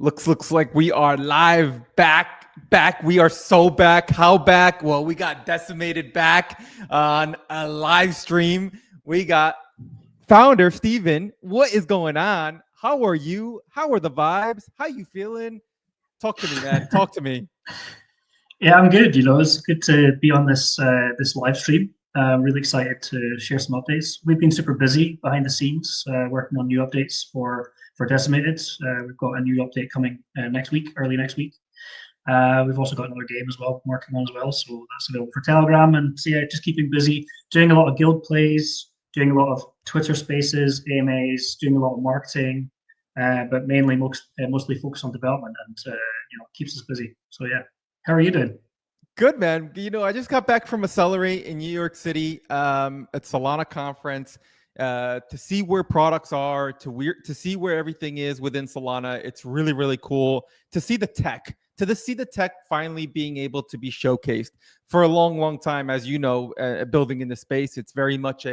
Looks like we are live back. We are so back. How back? Well, we got Decimated back on a live stream. We got founder Steven. What is going on? How are you? How are the vibes? How you feeling? Talk to me, man. Talk to me. Yeah, I'm good. It's good to be on this live stream. I'm really excited to share some updates. We've been super busy behind the scenes, working on new updates for Decimated. We've got a new update coming next week, early next week. We've also got another game as well, I'm working on as well. So that's available for Telegram. And so yeah, just keeping busy, doing a lot of guild plays, doing a lot of Twitter Spaces, AMAs, doing a lot of marketing, but mainly mostly focused on development and keeps us busy. So yeah. How are you doing? Good, man. I just got back from Accelerate in New York City at Solana conference to see where products are, to see where everything is within Solana. It's really, really cool to see the tech, see the tech finally being able to be showcased. For a long, long time, as you know, building in the space, it's very much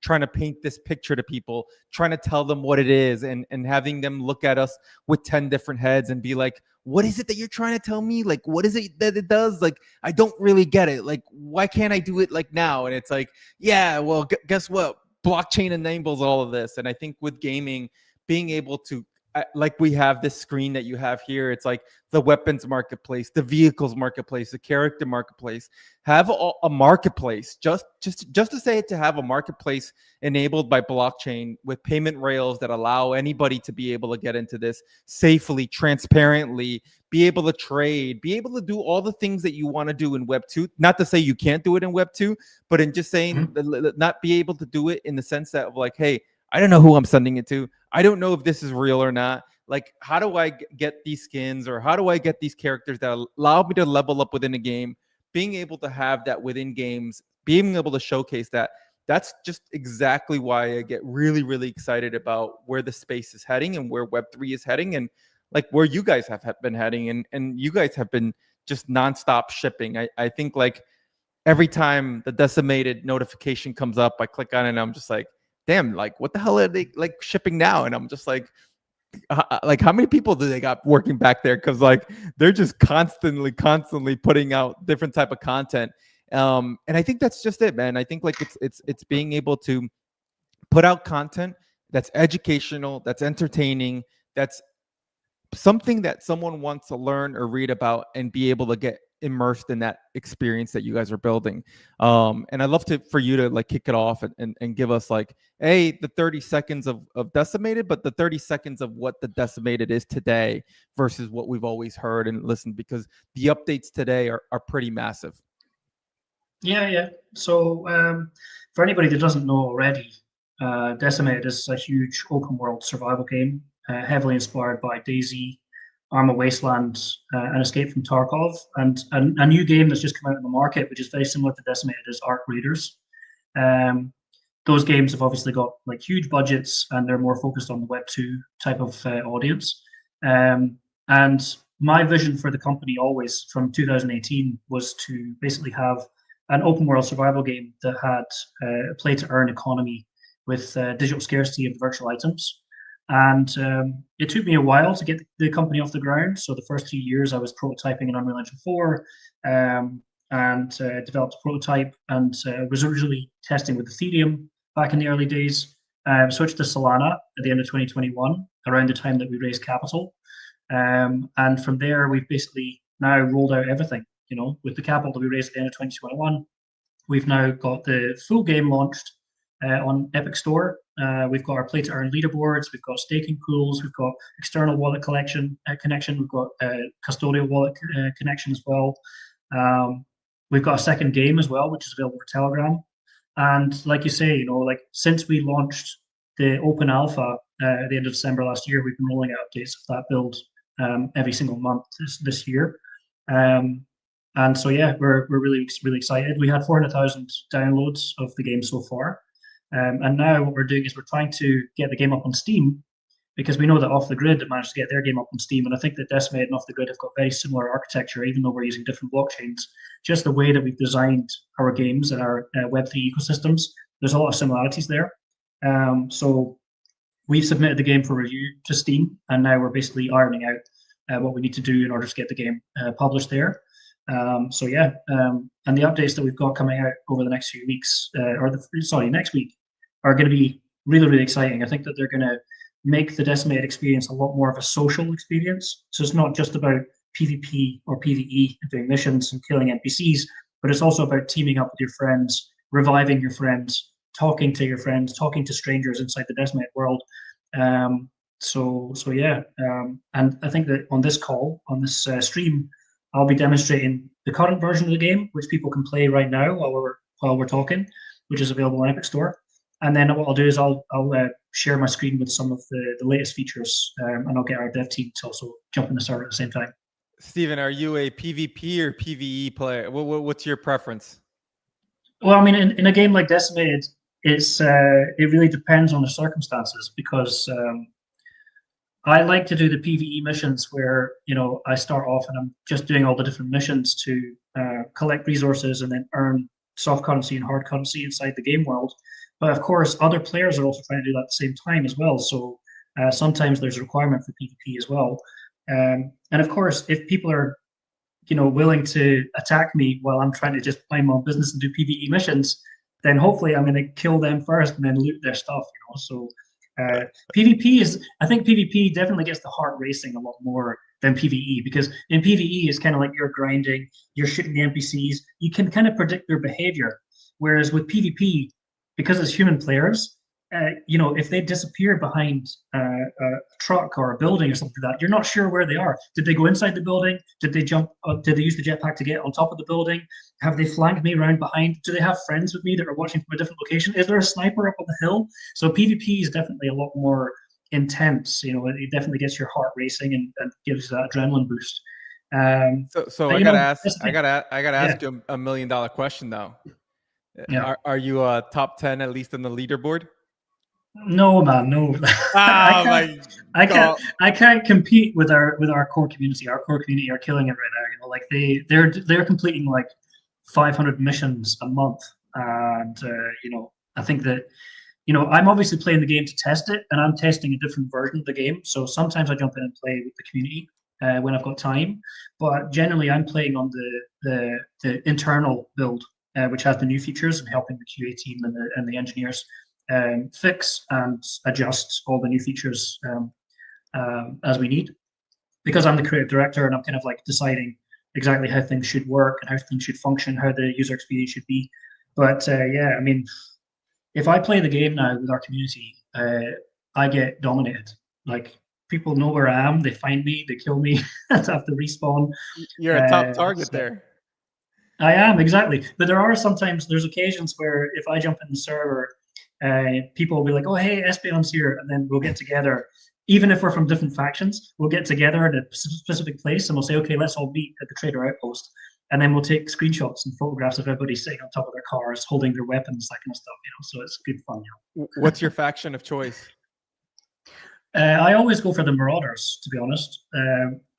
trying to paint this picture to people, trying to tell them what it is, and having them look at us with 10 different heads and be like, what is it that you're trying to tell me? Like, what is it that it does? Like, I don't really get it. Like, why can't I do it like now? And it's like, yeah, well, guess what? Blockchain enables all of this. And I think with gaming, being able to, like we have this screen that you have here, it's like the weapons marketplace, the vehicles marketplace, the character marketplace, have a marketplace, just to say it, to have a marketplace enabled by blockchain with payment rails that allow anybody to be able to get into this safely, transparently, be able to trade, be able to do all the things that you want to do in Web 2. Not to say you can't do it in Web 2, but in just saying not be able to do it in the sense that of like, hey, I don't know who I'm sending it to. I don't know if this is real or not. Like, how do I get these skins, or how do I get these characters that allow me to level up within a game? Being able to have that within games, being able to showcase that, that's just exactly why I get really, really excited about where the space is heading and where Web3 is heading, and like where you guys have been heading, and you guys have been just nonstop shipping. I think like every time the Decimated notification comes up, I click on it and I'm just like, damn, like what the hell are they like shipping now? And I'm just like how many people do they got working back there? Because like they're just constantly putting out different type of content. And I think that's just it, man. I think like it's being able to put out content that's educational, that's entertaining, that's something that someone wants to learn or read about and be able to get immersed in that experience that you guys are building. And I'd love for you to like kick it off and give us like, the 30 seconds of Decimated, but the 30 seconds of what the Decimated is today versus what we've always heard and listened, because the updates today are pretty massive. Yeah. So for anybody that doesn't know already, Decimated is a huge open world survival game, heavily inspired by DayZ, Arma Wasteland, and Escape from Tarkov. And a new game that's just come out in the market, which is very similar to Decimated, is Arc Raiders. Those games have obviously got like huge budgets, and they're more focused on the Web 2 type of audience. And my vision for the company always from 2018 was to basically have an open world survival game that had a play to earn economy with digital scarcity of virtual items. And it took me a while to get the company off the ground. So the first 2 years I was prototyping in Unreal Engine 4 and developed a prototype, and was originally testing with Ethereum back in the early days. Switched to Solana at the end of 2021, around the time that we raised capital. And from there, we've basically now rolled out everything. With the capital that we raised at the end of 2021, we've now got the full game launched on Epic Store. We've got our play to earn leaderboards, we've got staking pools, we've got external wallet connection, we've got custodial wallet connection as well. We've got a second game as well, which is available for Telegram. And like you say, like since we launched the open alpha at the end of December last year, we've been rolling out updates of that build every single month this year. And so yeah, we're really excited. We had 400,000 downloads of the game so far. And now what we're doing is we're trying to get the game up on Steam, because we know that Off the Grid managed to get their game up on Steam. And I think that Decimated and Off the Grid have got very similar architecture, even though we're using different blockchains. Just the way that we've designed our games and our Web3 ecosystems, there's a lot of similarities there. So we've submitted the game for review to Steam, and now we're basically ironing out what we need to do in order to get the game published there. So yeah, and the updates that we've got coming out over the next few weeks, next week, are going to be really, really exciting. I think that they're going to make the Decimated experience a lot more of a social experience. So it's not just about PvP or PvE and doing missions and killing NPCs, but it's also about teaming up with your friends, reviving your friends, talking to your friends, talking to strangers inside the Decimated world. So yeah, and I think that on this call, on this stream, I'll be demonstrating the current version of the game, which people can play right now while we're talking, which is available on Epic Store. And then what I'll do is I'll share my screen with some of the latest features, and I'll get our dev team to also jump in the server at the same time. Steven, are you a PvP or PvE player? What's your preference? Well, I mean, in a game like Decimated, it really depends on the circumstances, because I like to do the PvE missions where, I start off and I'm just doing all the different missions to collect resources and then earn soft currency and hard currency inside the game world. But of course, other players are also trying to do that at the same time as well. So sometimes there's a requirement for PvP as well. And of course, if people are, willing to attack me while I'm trying to just mind my own business and do PvE missions, then hopefully I'm going to kill them first and then loot their stuff. So I think PvP definitely gets the heart racing a lot more than PvE, because in PvE it's kind of like you're grinding, you're shooting the NPCs, you can kind of predict their behavior. Whereas with PvP, because it's human players, if they disappear behind a truck or a building or something like that, you're not sure where they are. Did they go inside the building? Did they jump? Did they use the jetpack to get on top of the building? Have they flanked me around behind? Do they have friends with me that are watching from a different location? Is there a sniper up on the hill? So PvP is definitely a lot more intense. It definitely gets your heart racing and gives that adrenaline boost. So I gotta ask you $1 million question though. Yeah. Are you top 10 at least on the leaderboard? No, man, no. I can't compete with our core community. Our core community are killing it right now. They're completing like 500 missions a month, and I think that I'm obviously playing the game to test it, and I'm testing a different version of the game. So sometimes I jump in and play with the community when I've got time, but generally I'm playing on the internal build, which has the new features and helping the QA team and the engineers fix and adjust all the new features as we need. Because I'm the creative director and I'm kind of like deciding exactly how things should work and how things should function, how the user experience should be. But yeah, I mean, if I play the game now with our community, I get dominated. Like, people know where I am, they find me, they kill me, I have to respawn. You're a top target there. I am, exactly. But there's occasions where if I jump in the server, people will be like, oh, hey, Espion's here. And then we'll get together. Even if we're from different factions, we'll get together at a specific place and we'll say, okay, let's all meet at the trader outpost. And then we'll take screenshots and photographs of everybody sitting on top of their cars, holding their weapons, that kind of stuff, So it's good fun, What's your faction of choice? I always go for the Marauders, to be honest.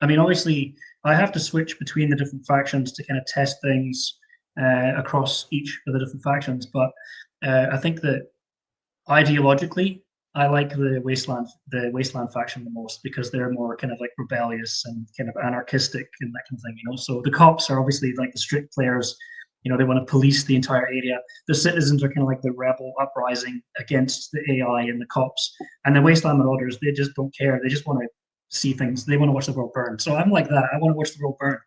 I mean, obviously, I have to switch between the different factions to kind of test things across each of the different factions. But I think that ideologically, I like the Wasteland faction the most, because they're more kind of like rebellious and kind of anarchistic and that kind of thing, So the cops are obviously like the strict players. They want to police the entire area. The citizens are kind of like the rebel uprising against the AI and the cops. And the Wasteland Marauders, they just don't care. They just want to see things. They want to watch the world burn. So I'm like that. I want to watch the world burn.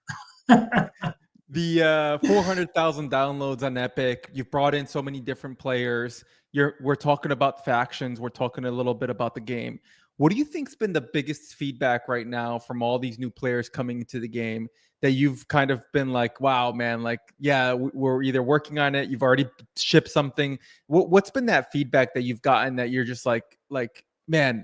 The 400,000 downloads on Epic. You've brought in so many different players. We're talking about factions. We're talking a little bit about the game. What do you think's been the biggest feedback right now from all these new players coming into the game that you've kind of been like, wow, man, like, yeah, we're either working on it, you've already shipped something. What's been that feedback that you've gotten that you're just like, man,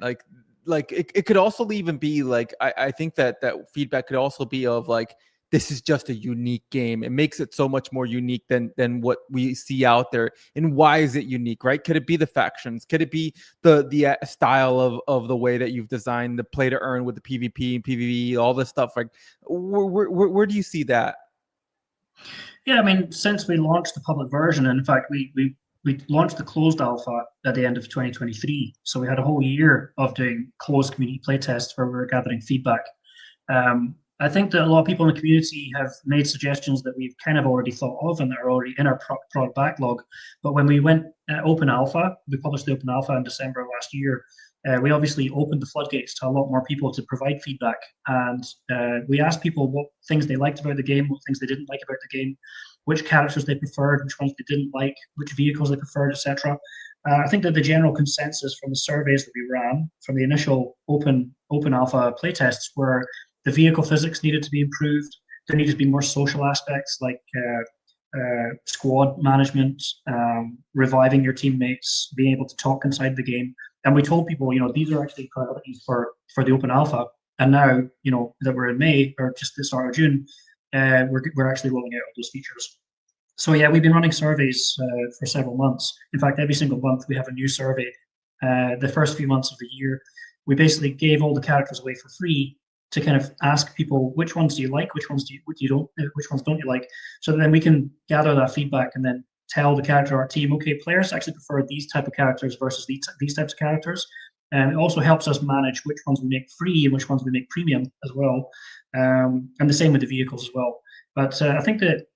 like it could also even be like, I think that feedback could also be of like, this is just a unique game. It makes it so much more unique than what we see out there. And why is it unique, right? Could it be the factions? Could it be the style of the way that you've designed the play to earn with the PvP and PvE, all this stuff? Like, where do you see that? Yeah, I mean, since we launched the public version, and in fact, we launched the closed alpha at the end of 2023. So we had a whole year of doing closed community playtests where we were gathering feedback. I think that a lot of people in the community have made suggestions that we've kind of already thought of and that are already in our product backlog. But when we went open alpha, we published the open alpha in December of last year. We obviously opened the floodgates to a lot more people to provide feedback, and we asked people what things they liked about the game, what things they didn't like about the game, which characters they preferred, which ones they didn't like, which vehicles they preferred, etc. I think that the general consensus from the surveys that we ran from the initial open alpha playtests were the vehicle physics needed to be improved. There needed to be more social aspects like squad management, reviving your teammates, being able to talk inside the game. And we told people, these are actually priorities for the open alpha. And now, that we're in May or just the start of June, we're actually rolling out those features. So yeah, we've been running surveys for several months. In fact, every single month we have a new survey. The first few months of the year, we basically gave all the characters away for free to kind of ask people which ones do you like, which ones don't you like, so then we can gather that feedback and then tell the character art team, okay, players actually prefer these type of characters versus these types of characters, and it also helps us manage which ones we make free and which ones we make premium as well, and the same with the vehicles as well. But I think that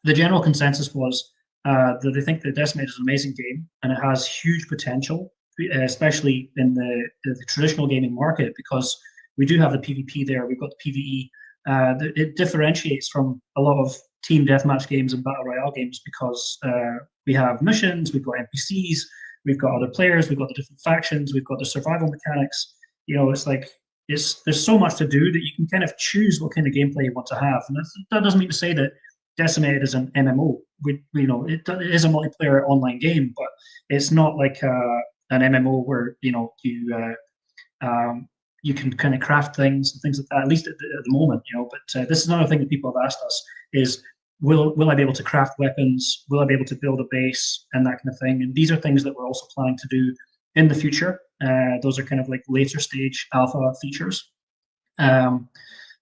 the general consensus was that they think that Decimated is an amazing game and it has huge potential, especially in the traditional gaming market, because we do have the PvP there. We've got the PvE. It differentiates from a lot of team deathmatch games and battle royale games because we have missions, we've got NPCs, we've got other players, we've got the different factions, we've got the survival mechanics. It's like there's so much to do that you can kind of choose what kind of gameplay you want to have. And that doesn't mean to say that Decimated is an MMO. It is a multiplayer online game, but it's not like an MMO where you can kind of craft things and things like that, at least at the moment, But this is another thing that people have asked us is, will I be able to craft weapons? Will I be able to build a base and that kind of thing? And these are things that we're also planning to do in the future. Those are kind of like later stage alpha features.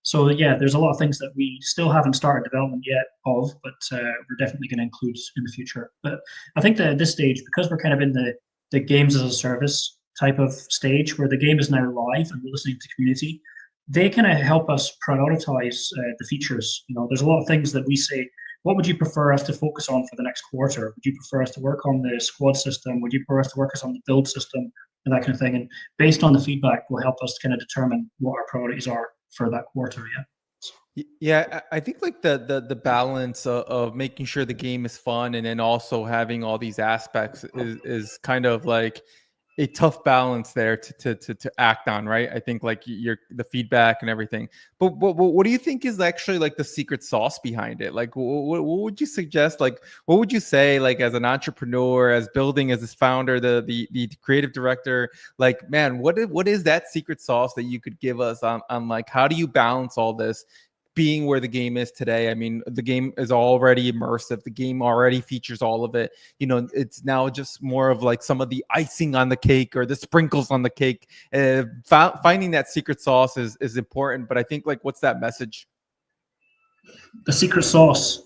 So yeah, there's a lot of things that we still haven't started development yet of, but we're definitely going to include in the future. But I think that at this stage, because we're kind of in the games as a service type of stage where the game is now live and we're listening to community, they kind of help us prioritize the features. There's a lot of things that we say, what would you prefer us to focus on for the next quarter? Would you prefer us to work on the squad system? Would you prefer us to work on the build system and that kind of thing? And based on the feedback will help us kind of determine what our priorities are for that quarter. Yeah, I think like the balance of making sure the game is fun and then also having all these aspects is kind of like a tough balance there to act on, right? I think like the feedback and everything. But what do you think is actually like the secret sauce behind it? Like, what would you suggest? Like, what would you say, like as an entrepreneur, as building as this founder, the creative director? Like, man, what is that secret sauce that you could give us on like how do you balance all this? Being where the game is today. I mean, the game is already immersive. The game already features all of it. It's now just more of like some of the icing on the cake or the sprinkles on the cake. Finding that secret sauce is important. But I think like, what's that message? The secret sauce.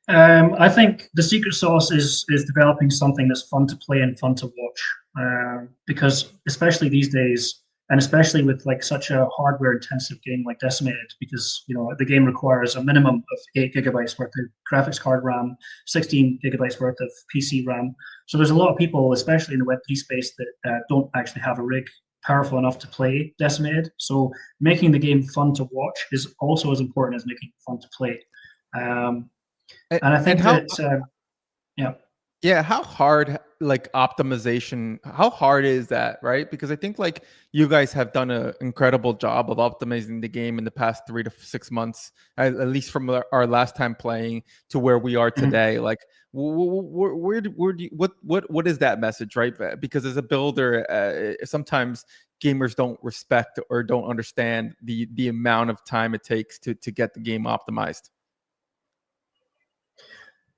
I think the secret sauce is developing something that's fun to play and fun to watch. Because especially these days, and especially with like such a hardware intensive game like Decimated, because the game requires a minimum of 8 gigabytes worth of graphics card RAM, 16 gigabytes worth of PC RAM. So there's a lot of people, especially in the Web3 space, that don't actually have a rig powerful enough to play Decimated. So making the game fun to watch is also as important as making it fun to play. And I think Yeah, how hard like optimization, how hard is that, right? Because I think like you guys have done an incredible job of optimizing the game in the past 3 to 6 months, at least from our last time playing to where we are today. Like where do you, what is that message, right? Because as a builder, sometimes gamers don't respect or don't understand the amount of time it takes to get the game optimized.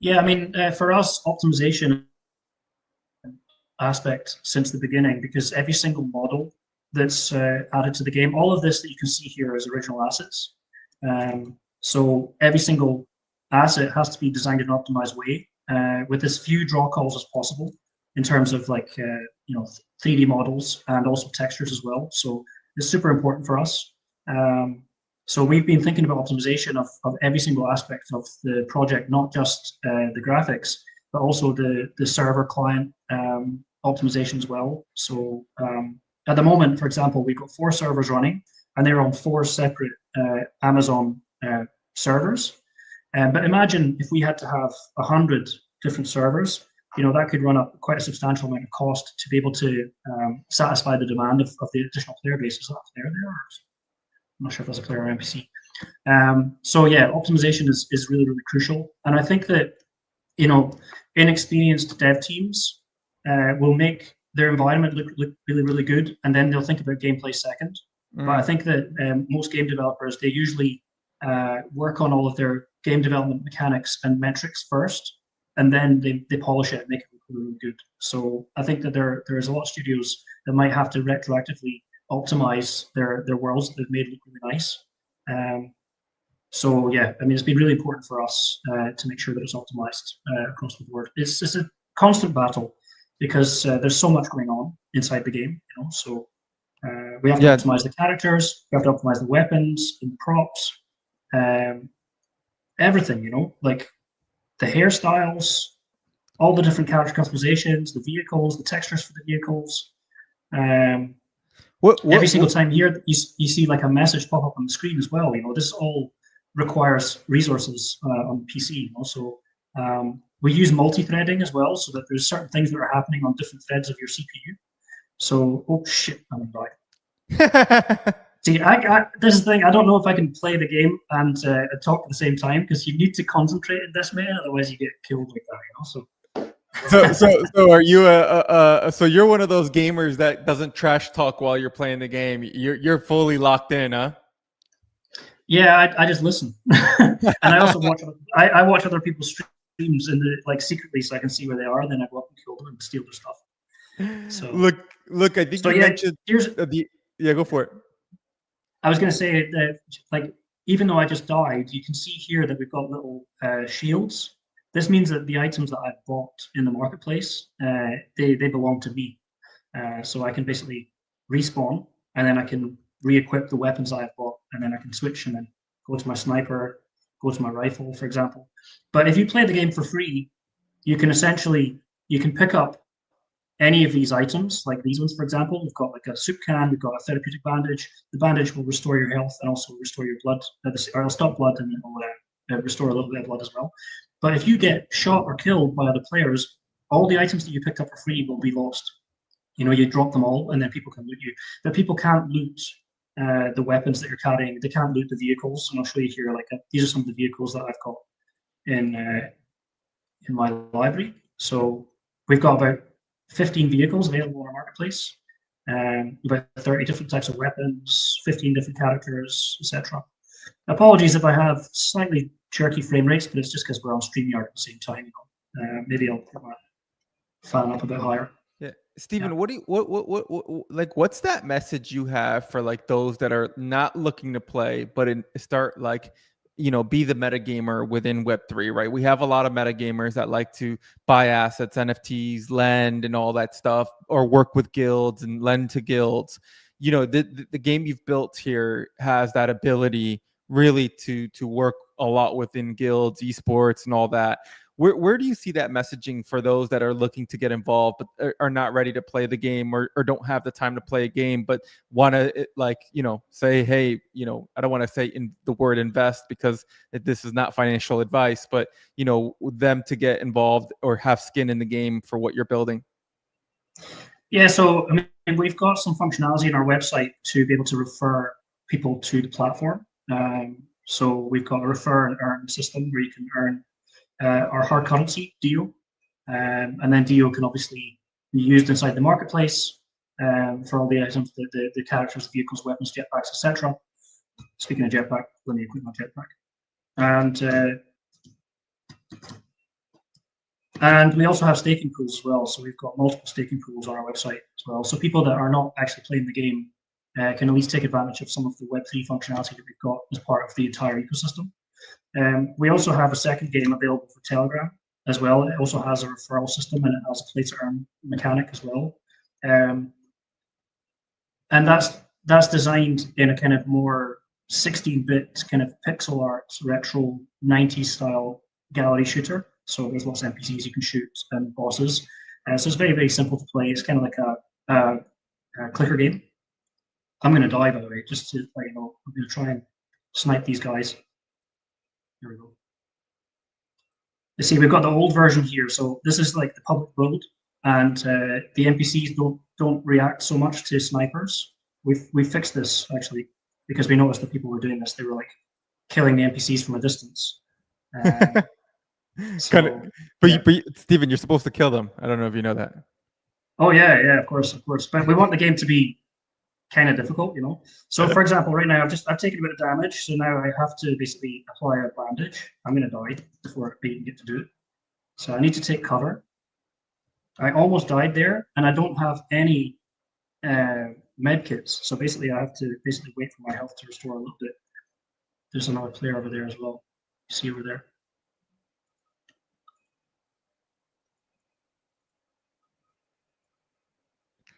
Yeah, I mean, for us, optimization aspect since the beginning, because every single model that's added to the game, all of this that you can see here is original assets. So every single asset has to be designed in an optimized way with as few draw calls as possible in terms of like 3D models and also textures as well. So it's super important for us. So we've been thinking about optimization of every single aspect of the project, not just the graphics, but also the server client optimization as well. So at the moment, for example, we've got 4 servers running, and they're on 4 separate Amazon servers. But imagine if we had to have 100 different servers, that could run up quite a substantial amount of cost to be able to satisfy the demand of the additional player base. Is that a player there? I'm not sure if that's a player or NPC. So yeah, optimization is really, really crucial. And I think that, inexperienced dev teams will make their environment look really, really good, and then they'll think about gameplay second. But I think that most game developers, they usually work on all of their game development mechanics and metrics first, and then they polish it and make it look really good. So I think that there's a lot of studios that might have to retroactively optimize their worlds that they've made look really nice. So yeah, I mean, it's been really important for us to make sure that it's optimized across the board. It's a constant battle because there's so much going on inside the game, so we have to optimize the characters, we have to optimize the weapons and props, everything, like the hairstyles, all the different character customizations, the vehicles, the textures for the vehicles. Every single time here, you see like a message pop up on the screen as well. This all requires resources on the PC. So we use multi-threading as well, so that there's certain things that are happening on different threads of your CPU. So, oh shit, I'm dying. See, this is the thing. I don't know if I can play the game and talk at the same time, because you need to concentrate in Decimated, otherwise you get killed like that. So are you so you're one of those gamers that doesn't trash talk while you're playing the game? You're fully locked in, huh? Yeah, I just listen, and I also watch. I watch other people's streams secretly, so I can see where they are. And then I go up and kill them and steal their stuff. So look. I think you mentioned. Yeah, go for it. I was going to say that, even though I just died, you can see here that we've got little shields. This means that the items that I've bought in the marketplace, they belong to me. So I can basically respawn, and then I can re-equip the weapons I've bought, and then I can switch and then go to my sniper, go to my rifle, for example. But if you play the game for free, you can pick up any of these items, like these ones, for example. We've got like a soup can, we've got a therapeutic bandage. The bandage will restore your health and also restore your blood, or it'll stop blood and it'll restore a little bit of blood as well. But if you get shot or killed by other players, all the items that you picked up for free will be lost. You drop them all, and then people can loot you. But people can't loot the weapons that you're carrying. They can't loot the vehicles. And I'll show you here. These are some of the vehicles that I've got in my library. So we've got about 15 vehicles available on our marketplace, about 30 different types of weapons, 15 different characters, etc. Apologies if I have slightly jerky frame rates, but it's just because we're on StreamYard at the same time. Maybe I'll put my fan up a bit higher. Yeah, Stephen, what's that message you have for those that are not looking to play, but start be the metagamer within Web3, right? We have a lot of metagamers that like to buy assets, NFTs, lend, and all that stuff, or work with guilds and lend to guilds. The game you've built here has that ability really to work a lot within guilds, esports, and all that. Where do you see that messaging for those that are looking to get involved but are not ready to play the game, or don't have the time to play a game but want to say, hey, I don't want to say in the word invest because this is not financial advice, but them to get involved or have skin in the game for what you're building? Yeah, so I mean, we've got some functionality in our website to be able to refer people to the platform. So we've got a refer and earn system where you can earn our hard currency, DEO, and then DEO can obviously be used inside the marketplace for all the items, the characters, the vehicles, weapons, jetpacks, etc. Speaking of jetpack, let me equip my jetpack. And we also have staking pools as well. So we've got multiple staking pools on our website as well. So people that are not actually playing the game can at least take advantage of some of the Web3 functionality that we've got as part of the entire ecosystem. We also have a second game available for Telegram as well. It also has a referral system, and it has a play to earn mechanic as well. And that's designed in a kind of more 16-bit kind of pixel art, retro 90s style gallery shooter. So there's lots of NPCs you can shoot and bosses. So it's very, very simple to play. It's kind of like a clicker game. I'm going to die, by the way, just to let you know. I'm going to try and snipe these guys. Here we go. You see, we've got the old version here. So this is like the public world, and the NPCs don't react so much to snipers. We fixed this actually because we noticed that people were doing this. They were like killing the NPCs from a distance. So, kind of, but, yeah. Steven, you're supposed to kill them. I don't know if you know that. Oh yeah, of course. But we want the game to be kind of difficult, you know. So for example, right now I've taken a bit of damage, so now I have to basically apply a bandage. I'm gonna die before I even get to do it. So I need to take cover. I almost died there, and I don't have any med kits. So basically I have to wait for my health to restore a little bit. There's another player over there as well. You see over there.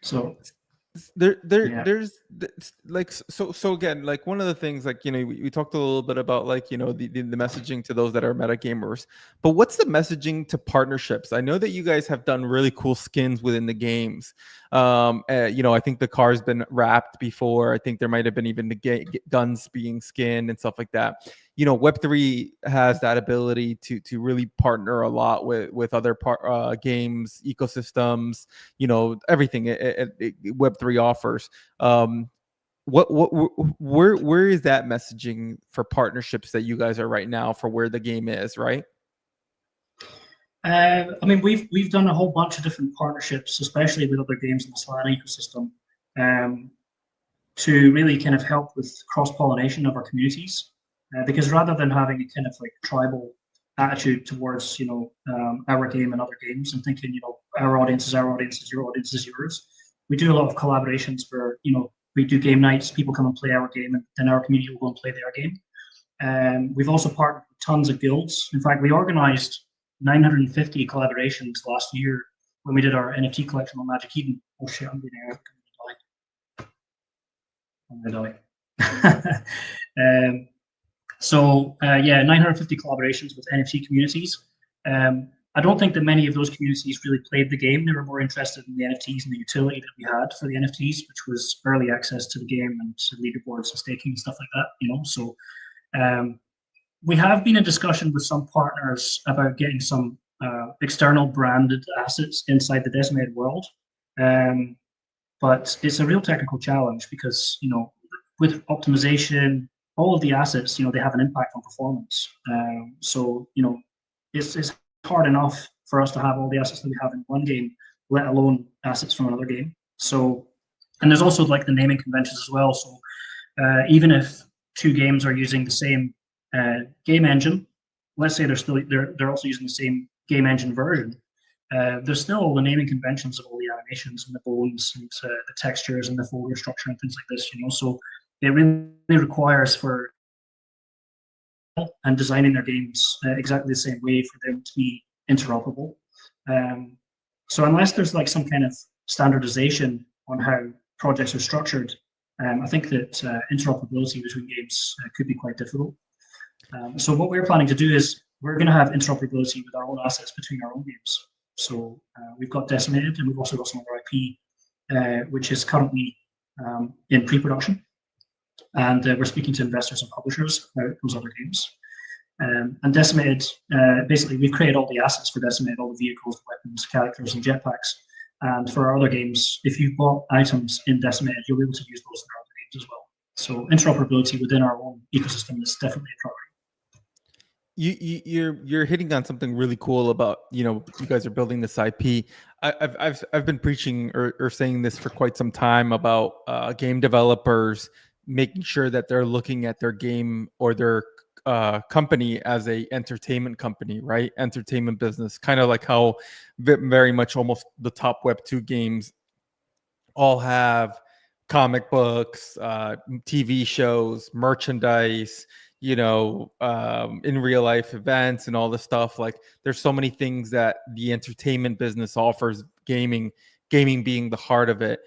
So there's like so again, like one of the things, like, you know, we talked a little bit about, like, you know, the messaging to those that are meta gamers, but what's the messaging to partnerships? I know that you guys have done really cool skins within the games. You know, I think the car's been wrapped before. I think there might have been even the guns being skinned and stuff like that. You know, Web3 has that ability to really partner a lot with other games, ecosystems, you know, everything Web3 offers. Where is that messaging for partnerships that you guys are right now for where the game is, right? I mean, we've done a whole bunch of different partnerships, especially with other games in the Solana ecosystem, to really kind of help with cross-pollination of our communities. Because rather than having a kind of like tribal attitude towards, you know, our game and other games, and thinking, you know, our audience is our audience, your audience is yours, we do a lot of collaborations where, you know, we do game nights, people come and play our game, and then our community will go and play their game. We've also partnered with tons of guilds. In fact, we organized 950 collaborations last year when we did our NFT collection on Magic Eden. Oh shit, I'm gonna die. So yeah, 950 collaborations with NFT communities. I don't think that many of those communities really played the game. They were more interested in the NFTs and the utility that we had for the NFTs, which was early access to the game and to leaderboards and staking and stuff like that, you know. So we have been in discussion with some partners about getting some external branded assets inside the Decimated world. But it's a real technical challenge because, you know, with optimization, all of the assets, you know, they have an impact on performance. So, you know, it's hard enough for us to have all the assets that we have in one game, let alone assets from another game. So, and there's also like the naming conventions as well. So even if two games are using the same game engine, let's say they're also using the same game engine version, there's still all the naming conventions of all the animations and the bones and the textures and the folder structure and things like this, you know. So it really requires for and designing their games exactly the same way for them to be interoperable. So unless there's like some kind of standardization on how projects are structured, I think that interoperability between games could be quite difficult. So what we're planning to do is we're going to have interoperability with our own assets between our own games. So we've got Decimated, and we've also got some other IP, which is currently in pre-production. And we're speaking to investors and publishers about those other games. And Decimated, basically, we've created all the assets for Decimated, all the vehicles, weapons, characters, and jetpacks. And for our other games, if you've bought items in Decimated, you'll be able to use those in our other games as well. So interoperability within our own ecosystem is definitely a priority. You're hitting on something really cool about, you know, you guys are building this IP. I've been preaching or saying this for quite some time about game developers making sure that they're looking at their game or their company as a entertainment company, right? Entertainment business, kind of like how very much almost the top Web2 games all have comic books, TV shows, merchandise, you know, in real life events and all this stuff. Like there's so many things that the entertainment business offers gaming gaming being the heart of it.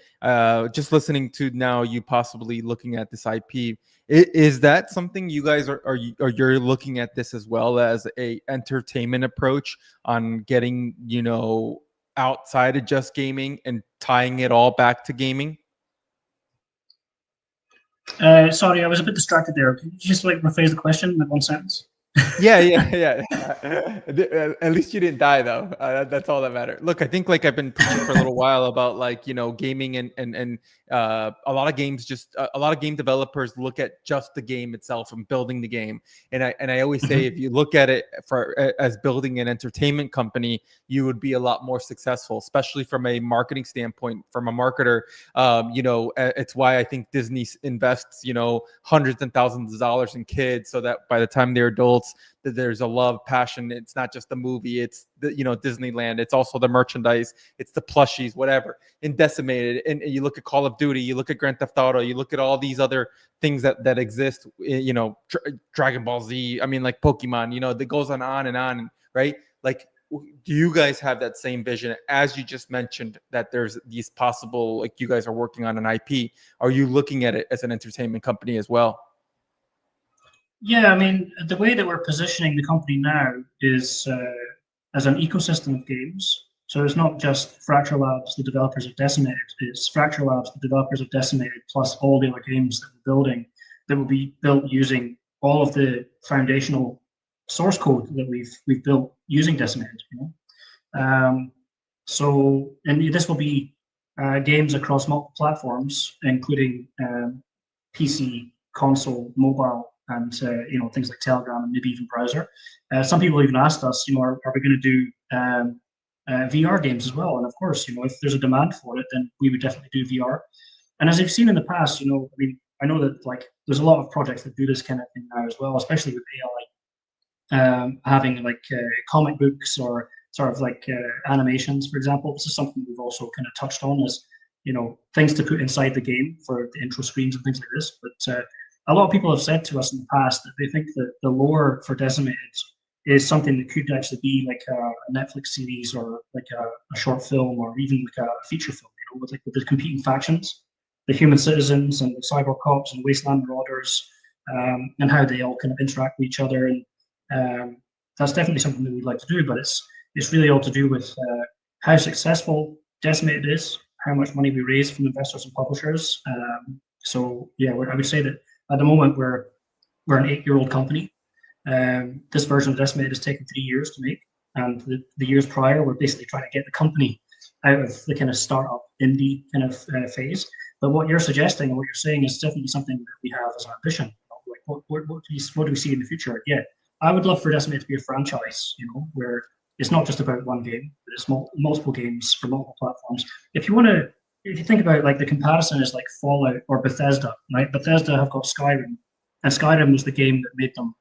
Just listening to now you possibly looking at this IP, is that something you guys are you're looking at this as well as a entertainment approach on getting, outside of just gaming and tying it all back to gaming? Sorry, I was a bit distracted there. Can you just like rephrase the question in one sentence? Yeah. At least you didn't die though. That's all that matters. Look, I think like I've been preaching for a little while about like gaming and a lot of games a lot of game developers look at just the game itself and building the game. And I always say if you look at it as building an entertainment company, you would be a lot more successful, especially from a marketing standpoint. From a marketer, it's why I think Disney invests hundreds and thousands of dollars in kids so that by the time they're adults, that there's a love, passion. It's not just the movie, it's the Disneyland, it's also the merchandise, it's the plushies, whatever. In Decimated, and you look at Call of Duty, you look at Grand Theft Auto, you look at all these other things that exist, Dragon Ball Z, I mean, like Pokemon, that goes on and on, right? Like, do you guys have that same vision as you just mentioned, that there's these possible, like you guys are working on an IP? Are you looking at it as an entertainment company as well? Yeah, I mean, the way that we're positioning the company now is as an ecosystem of games. So it's not just Fracture Labs, the developers of Decimated. It's Fracture Labs, the developers of Decimated, plus all the other games that we're building that will be built using all of the foundational source code that we've built using Decimated. And this will be games across multiple platforms, including PC, console, mobile, and things like Telegram and maybe even browser. Some people even asked us, are we going to do VR games as well? And of course, if there's a demand for it, then we would definitely do VR. And as I've seen in the past, I know that like there's a lot of projects that do this kind of thing now as well, especially with AI, having like comic books or sort of like animations, for example. This is something we've also kind of touched on as things to put inside the game for the intro screens and things like this. But a lot of people have said to us in the past that they think that the lore for Decimated is something that could actually be like a Netflix series or like a short film or even like a feature film, with the competing factions, the human citizens and the cyber cops and wasteland marauders, and how they all kind of interact with each other. And that's definitely something that we'd like to do, but it's really all to do with how successful Decimated is, how much money we raise from investors and publishers. So yeah, I would say that at the moment we're an 8-year-old company. This version of Decimated has taken 3 years to make, and the years prior we're basically trying to get the company out of the kind of startup indie kind of phase. But what you're suggesting and what you're saying is definitely something that we have as an ambition. Like what do we see in the future? Yeah, I would love for Decimated to be a franchise, where it's not just about one game, but it's multiple games for multiple platforms. If you think about like the comparison is like Fallout or Bethesda, right? Bethesda have got Skyrim, and Skyrim was the game that made them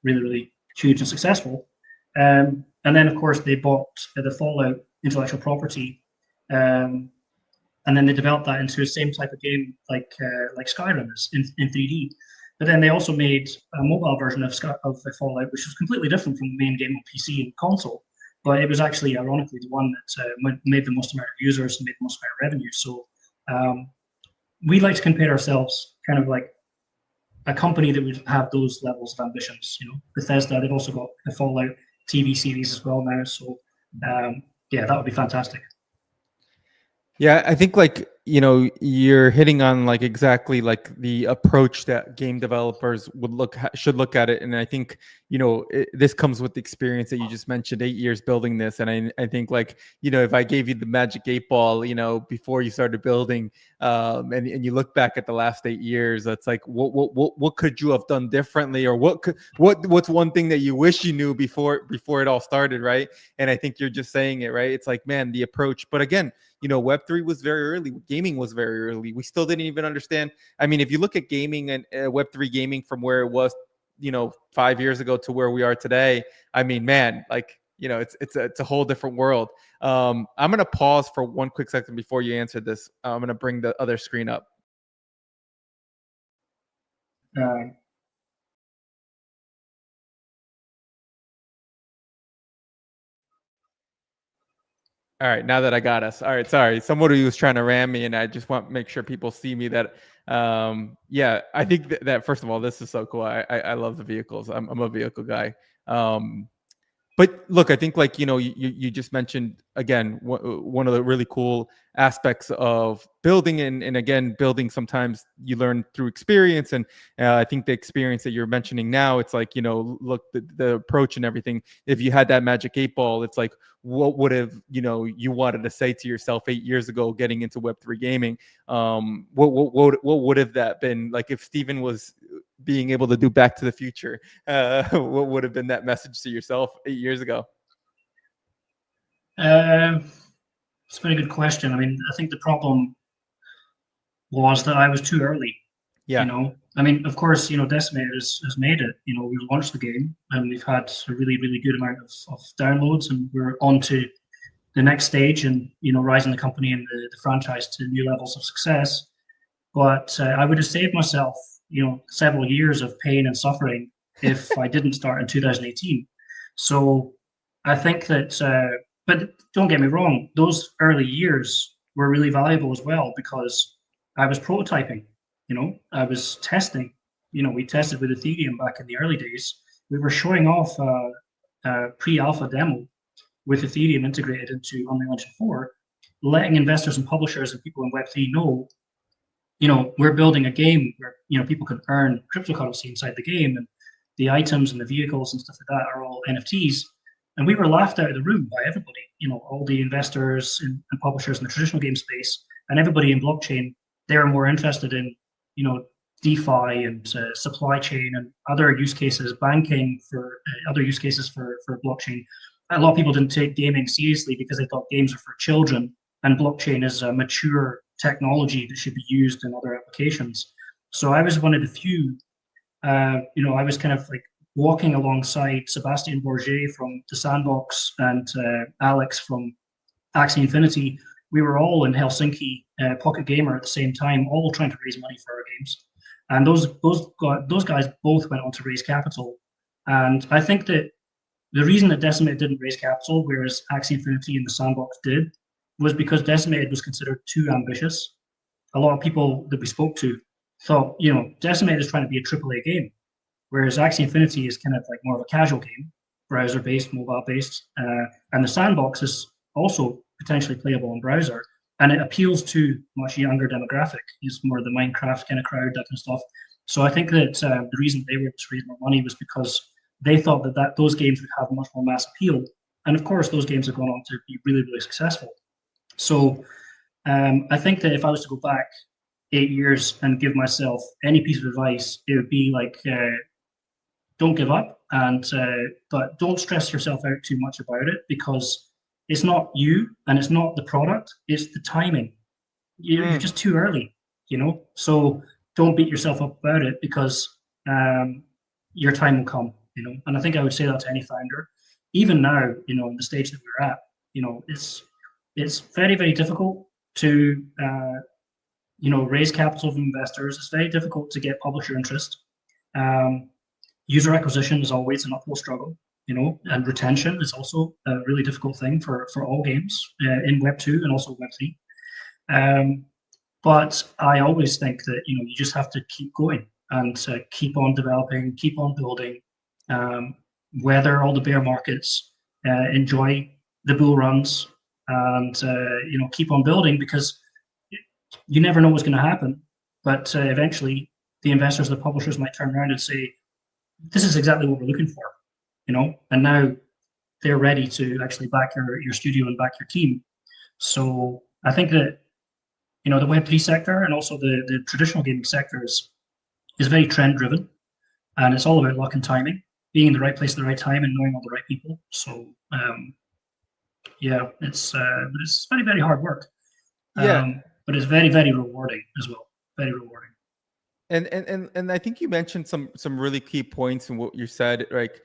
really, really huge and successful. And then of course they bought the Fallout intellectual property, and then they developed that into the same type of game like Skyrim is in 3D. But then they also made a mobile version of Fallout, which was completely different from the main game on PC and console. But it was actually, ironically, the one that made the most amount of users and made the most amount of revenue. So we like to compare ourselves kind of like a company that would have those levels of ambitions. Bethesda, they've also got a Fallout TV series as well now. So yeah, that would be fantastic. Yeah, I think like, you're hitting on like exactly like the approach that game developers should look at it. And I think, this comes with the experience that you just mentioned, 8 years building this. And I think like, if I gave you the magic 8 ball, before you started building, and you look back at the last 8 years, that's like, what could you have done differently? Or what's one thing that you wish you knew before it all started, right? And I think you're just saying it, right? It's like, man, the approach. But again, Web3 was very early. Gaming was very early. We still didn't even understand. I mean, if you look at gaming and Web3 gaming from where it was, 5 years ago to where we are today, I mean, man, like, it's a whole different world. I'm going to pause for one quick second before you answer this. I'm going to bring the other screen up. All right, now that I got us. All right, sorry. Somebody was trying to ram me, and I just want to make sure people see me that. Yeah, I think that first of all, this is so cool. I love the vehicles. I'm a vehicle guy. But look, I think like, you just mentioned again, one of the really cool aspects of building and again, building sometimes you learn through experience. And I think the experience that you're mentioning now, it's like, look, the approach and everything, if you had that magic 8 ball, it's like, what would have, you wanted to say to yourself 8 years ago, getting into Web3 gaming? What would have that been like if Steven was being able to do Back to the Future? What would have been that message to yourself 8 years ago? It's a very good question. I mean, I think the problem was that I was too early. Yeah. I mean, of course, Decimated has made it. We've launched the game and we've had a really, really good amount of downloads, and we're on to the next stage and, rising the company and the franchise to new levels of success. But I would have saved myself, several years of pain and suffering if I didn't start in 2018. So I think that, but don't get me wrong, those early years were really valuable as well because I was prototyping, I was testing. We tested with Ethereum back in the early days. We were showing off a pre-alpha demo with Ethereum integrated into Unreal Engine 4, letting investors and publishers and people in Web3 know, we're building a game where, people can earn cryptocurrency inside the game, and the items and the vehicles and stuff like that are all NFTs. And we were laughed out of the room by everybody, all the investors and publishers in the traditional game space, and everybody in blockchain. They were more interested in, DeFi and supply chain and other use cases, banking for other use cases for blockchain. A lot of people didn't take gaming seriously because they thought games are for children, and blockchain is a mature technology that should be used in other applications. So I was one of the few, I was kind of like walking alongside Sebastian Bourget from The Sandbox and Alex from Axie Infinity. We were all in Helsinki, Pocket Gamer at the same time, all trying to raise money for our games. And those guys both went on to raise capital. And I think that the reason that Decimated didn't raise capital, whereas Axie Infinity and The Sandbox did, was because Decimated was considered too ambitious. A lot of people that we spoke to thought, Decimated is trying to be a AAA game, whereas Axie Infinity is kind of like more of a casual game, browser-based, mobile-based, and The Sandbox is also potentially playable on browser, and it appeals to much younger demographic. It's more the Minecraft kind of crowd, that kind of stuff. So I think that the reason they were able to raise more money was because they thought that those games would have much more mass appeal, and of course those games have gone on to be really, really successful. So I think that if I was to go back 8 years and give myself any piece of advice, it would be like, don't give up, but don't stress yourself out too much about it, because it's not you and it's not the product, it's the timing. You're just too early, so don't beat yourself up about it, because your time will come, and I think I would say that to any founder. Even now, in the stage that we're at, it's very, very difficult to raise capital from investors. It's very difficult to get publisher interest. User acquisition is always an uphill struggle, and retention is also a really difficult thing for all games in Web2 and also Web3. But I always think that, you just have to keep going and keep on developing, keep on building, weather all the bear markets, enjoy the bull runs, and keep on building, because you never know what's going to happen. But eventually the investors, the publishers might turn around and say, this is exactly what we're looking for, and now they're ready to actually back your studio and back your team. So I think that, the Web3 sector and also the traditional gaming sector is very trend driven, and it's all about luck and timing, being in the right place at the right time and knowing all the right people. So yeah, it's very, very hard work. But it's very, very rewarding as well. Very rewarding. And I think you mentioned some really key points in what you said. Like,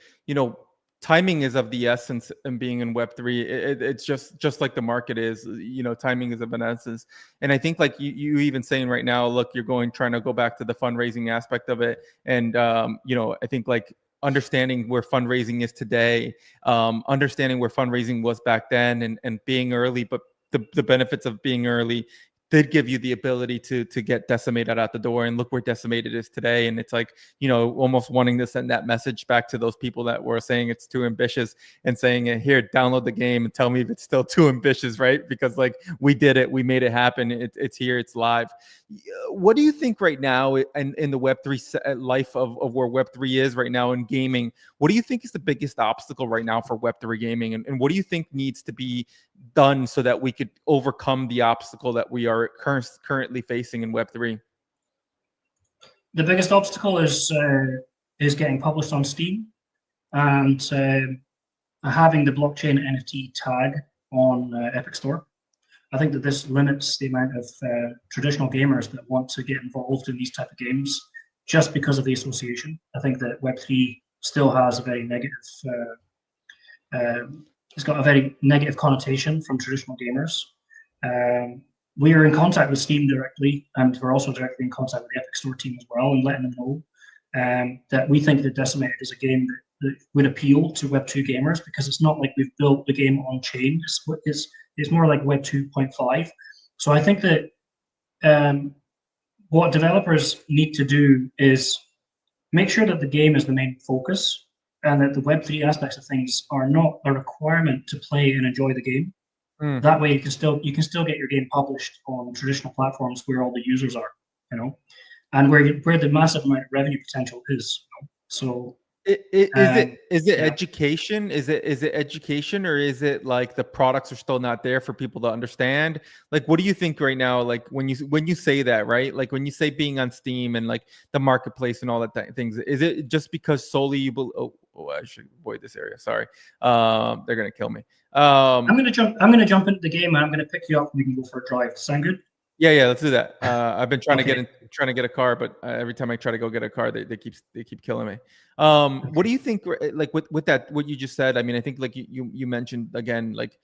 timing is of the essence, and being in Web3, it's just like the market is. Timing is of an essence. And I think like you even saying right now, look, you're trying to go back to the fundraising aspect of it, and I think like understanding where fundraising is today, understanding where fundraising was back then, and being early, but the benefits of being early did give you the ability to get Decimated out the door, and look where Decimated is today. And it's like, almost wanting to send that message back to those people that were saying it's too ambitious, and saying, here, download the game and tell me if it's still too ambitious, right? Because like, we did it, we made it happen, it's here, it's live. What do you think right now in the Web3 life of where Web3 is right now in gaming? What do you think is the biggest obstacle right now for Web3 gaming? And what do you think needs to be done so that we could overcome the obstacle that we are currently facing in Web3? The biggest obstacle is getting published on Steam, and having the blockchain NFT tag on Epic Store. I think that this limits the amount of traditional gamers that want to get involved in these type of games just because of the association. I think that Web3 still has a very negative, it's got a very negative connotation from traditional gamers. We are in contact with Steam directly, and we're also directly in contact with the Epic Store team as well, and letting them know that we think that Decimated is a game that would appeal to Web2 gamers, because it's not like we've built the game on chain. It's more like Web 2.5. So I think that what developers need to do is make sure that the game is the main focus, and that the Web3 aspects of things are not a requirement to play and enjoy the game. That way, you can still get your game published on traditional platforms where all the users are, and where the massive amount of revenue potential is. So. Is it education? Is it education, or is it like the products are still not there for people to understand? Like, what do you think right now? Like when you say that, right? Like when you say being on Steam and like the marketplace and all that things, is it just because solely you I should avoid this area. Sorry. They're gonna kill me. I'm gonna jump into the game, and I'm gonna pick you up and we can go for a drive. Sound good? Yeah, let's do that. I've been trying to get a car, but every time I try to go get a car, they keep killing me. What do you think? Like with that, what you just said? I mean, I think like you mentioned again, like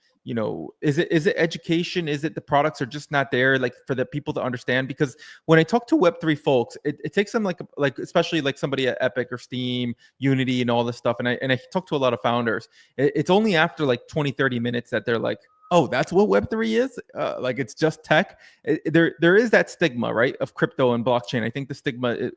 is it education? Is it the products are just not there, like for the people to understand? Because when I talk to Web3 folks, it takes them like especially like somebody at Epic or Steam, Unity, and all this stuff. And I talk to a lot of founders. It's only after like 20-30 minutes that they're like, oh, that's what Web3 is? Like it's just tech. There is that stigma, right, of crypto and blockchain. I think the stigma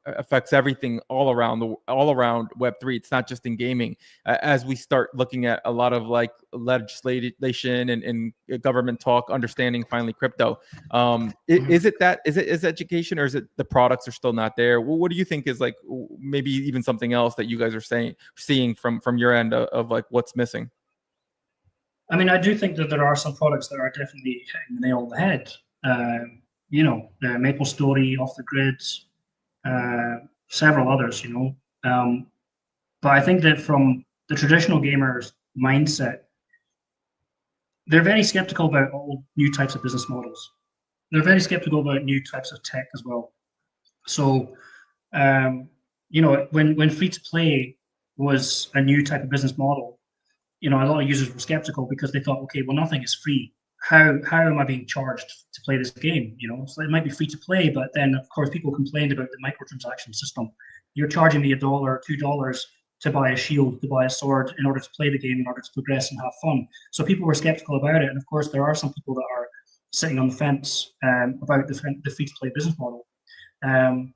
affects everything all around Web3. It's not just in gaming. As we start looking at a lot of like legislation and government talk, understanding finally crypto. Is it education, or is it the products are still not there? Well, what do you think is like maybe even something else that you guys are seeing from your end of like what's missing? I mean, I do think that there are some products that are definitely hitting the nail on the head. The Maple Story, Off the Grid, several others. But I think that from the traditional gamer's mindset, they're very skeptical about all new types of business models. They're very skeptical about new types of tech as well. So, when free to play was a new type of business model, a lot of users were skeptical because they thought, okay, well, nothing is free. How am I being charged to play this game? So it might be free to play, but then of course people complained about the microtransaction system. You're charging me $1 or $2 to buy a shield, to buy a sword in order to play the game, in order to progress and have fun. So people were skeptical about it, and of course there are some people that are sitting on the fence about the free to play business model. And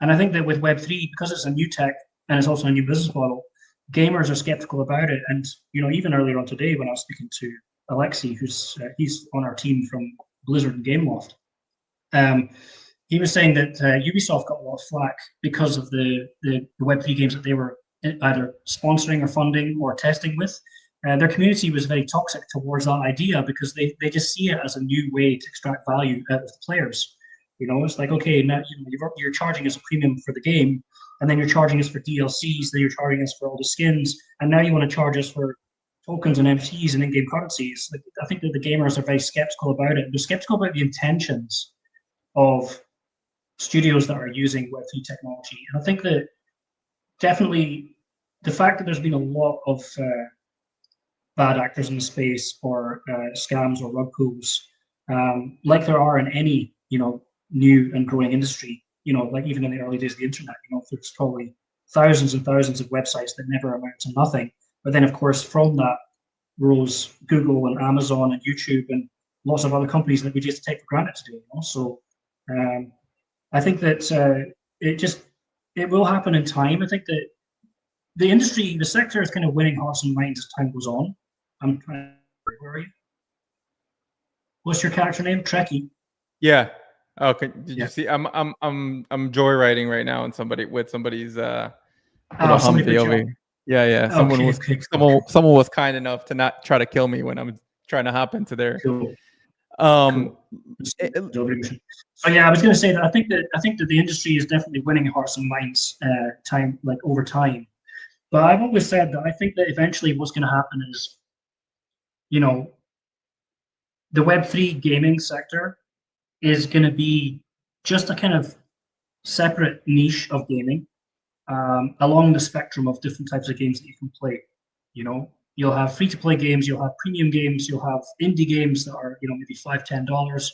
I think that with Web3, because it's a new tech and it's also a new business model, gamers are skeptical about it. And even earlier on today, when I was speaking to Alexi, he's on our team from Blizzard and Gameloft, he was saying that Ubisoft got a lot of flack because of the Web3 games that they were either sponsoring or funding or testing with. Their community was very toxic towards that idea because they just see it as a new way to extract value out of the players. It's like, okay, now you're charging us a premium for the game, and then you're charging us for DLCs, then you're charging us for all the skins, and now you want to charge us for tokens and NFTs and in-game currencies. Like, I think that the gamers are very skeptical about it. They're skeptical about the intentions of studios that are using Web3 technology. And I think that definitely the fact that there's been a lot of bad actors in the space, or scams or rug pulls, like there are in any new and growing industry, like even in the early days of the internet, there's probably thousands and thousands of websites that never amount to nothing. But then, of course, from that rose Google and Amazon and YouTube and lots of other companies that we just take for granted today. So I think that it will happen in time. I think that the industry, the sector is kind of winning hearts and minds as time goes on. I'm trying to, where are you? What's your character name? Trekkie. Yeah. Okay. Did you see? I'm joyriding right now, and somebody's Humvee over here. Yeah. Someone was kind enough to not try to kill me when I'm trying to hop into there. Cool. So yeah, I was going to say that I think that the industry is definitely winning hearts and minds over time. But I've always said that I think that eventually what's going to happen is, the Web3 gaming sector is going to be just a kind of separate niche of gaming along the spectrum of different types of games that you can play. You'll have free-to-play games, you'll have premium games, you'll have indie games that are, maybe $5, $10.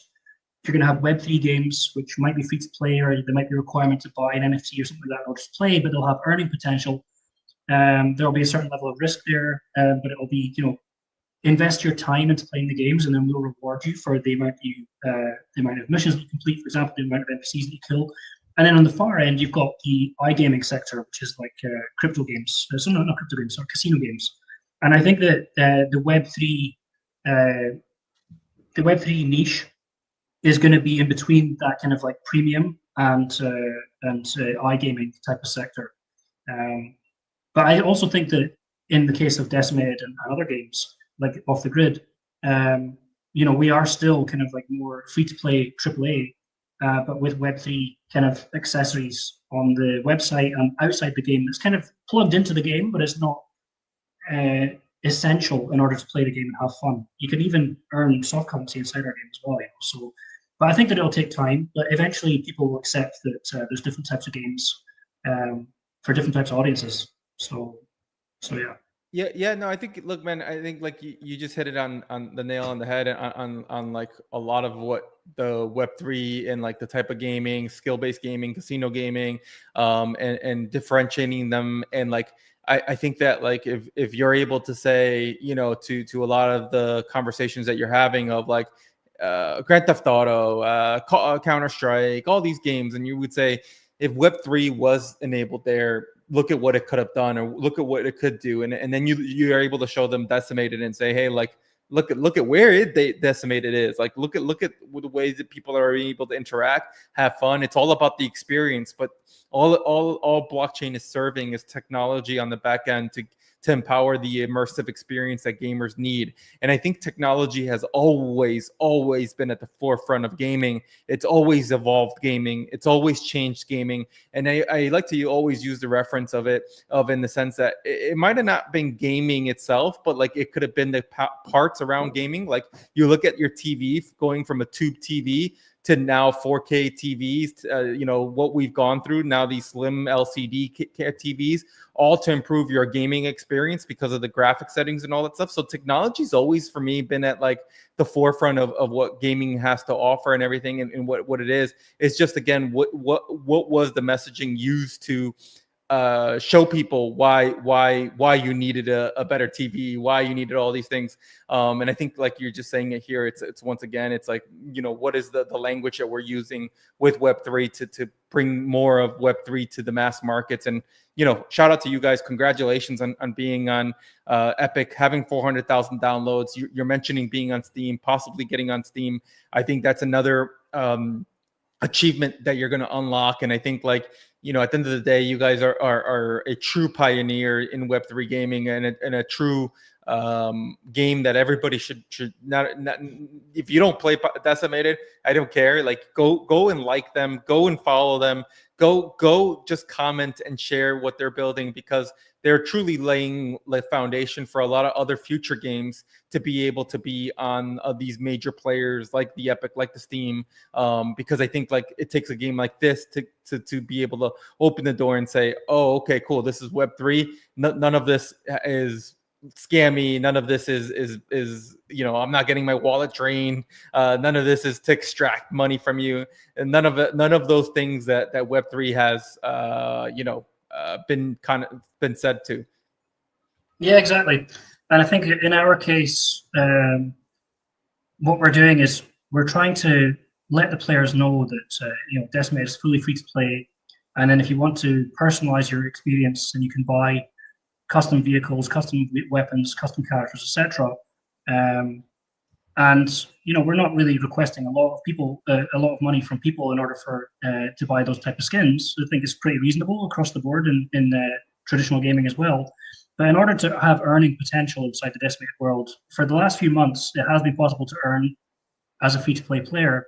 You're going to have Web3 games, which might be free-to-play, or there might be a requirement to buy an NFT or something like that, or just play, but they'll have earning potential. There'll be a certain level of risk there, but it'll be, invest your time into playing the games, and then we'll reward you for the amount of missions that you complete, for example, the amount of NPCs that you kill. And then on the far end, you've got the iGaming sector, which is like crypto games. So not crypto games, or casino games. And I think that the Web3 niche is going to be in between that kind of like premium and iGaming type of sector. But I also think that in the case of Decimated and other games like Off the Grid, we are still kind of like more free-to-play AAA, but with Web3 kind of accessories on the website and outside the game that's kind of plugged into the game, but it's not essential in order to play the game and have fun. You can even earn soft currency inside our game as well. So, but I think that it'll take time. But eventually, people will accept that there's different types of games for different types of audiences. So yeah. Yeah. No, I think. Look, man. I think like you just hit it on the nail on the head on like a lot of what the Web3 and like the type of gaming, skill-based gaming, casino gaming, and differentiating them. And like I think that like if you're able to say, to a lot of the conversations that you're having of like Grand Theft Auto, Counter-Strike, all these games, and you would say if Web3 was enabled there, look at what it could have done, or look at what it could do, and then you are able to show them Decimated and say, hey, like look at where Decimated is. Like look at the ways that people are able to interact, have fun. It's all about the experience, but all blockchain is serving is technology on the back end to empower the immersive experience that gamers need. And I think technology has always been at the forefront of gaming. It's always evolved gaming. It's always changed gaming. And I like to always use the reference of in the sense that it might have not been gaming itself, but like it could have been the parts around gaming. Like you look at your TV going from a tube TV to now 4K TVs, what we've gone through now, these slim LCD TVs, all to improve your gaming experience because of the graphic settings and all that stuff. So technology's always, for me, been at like the forefront of what gaming has to offer and everything, and what it is. It's just, again, what was the messaging used to show people why you needed a better TV, why you needed all these things. And I think like you're just saying it here, it's once again, it's like, what is the language that we're using with Web3 to bring more of Web3 to the mass markets. And, shout out to you guys. Congratulations on being on Epic, having 400,000 downloads. You're mentioning being on Steam, possibly getting on Steam. I think that's another achievement that you're going to unlock. And I think like, at the end of the day, you guys are a true pioneer in Web3 gaming, and a true game that everybody should not. If you don't play Decimated, I don't care. Like go and like them, go and follow them, go just comment and share what they're building, because they're truly laying the foundation for a lot of other future games to be able to be on these major players like the Epic, like the Steam, because I think like it takes a game like this to be able to open the door and say, oh, okay, cool, this is Web3. None of this is scammy. None of this is I'm not getting my wallet drained. None of this is to extract money from you, and none of those things that Web3 has been said to. Yeah, exactly. And I think in our case, what we're doing is we're trying to let the players know that Decimated is fully free to play, and then if you want to personalize your experience, and you can buy custom vehicles, custom weapons, custom characters, etc. And we're not really requesting a lot of money from people in order for to buy those type of skins. I think it's pretty reasonable across the board in traditional gaming as well. But in order to have earning potential inside the Decimated world, for the last few months, it has been possible to earn as a free-to-play player.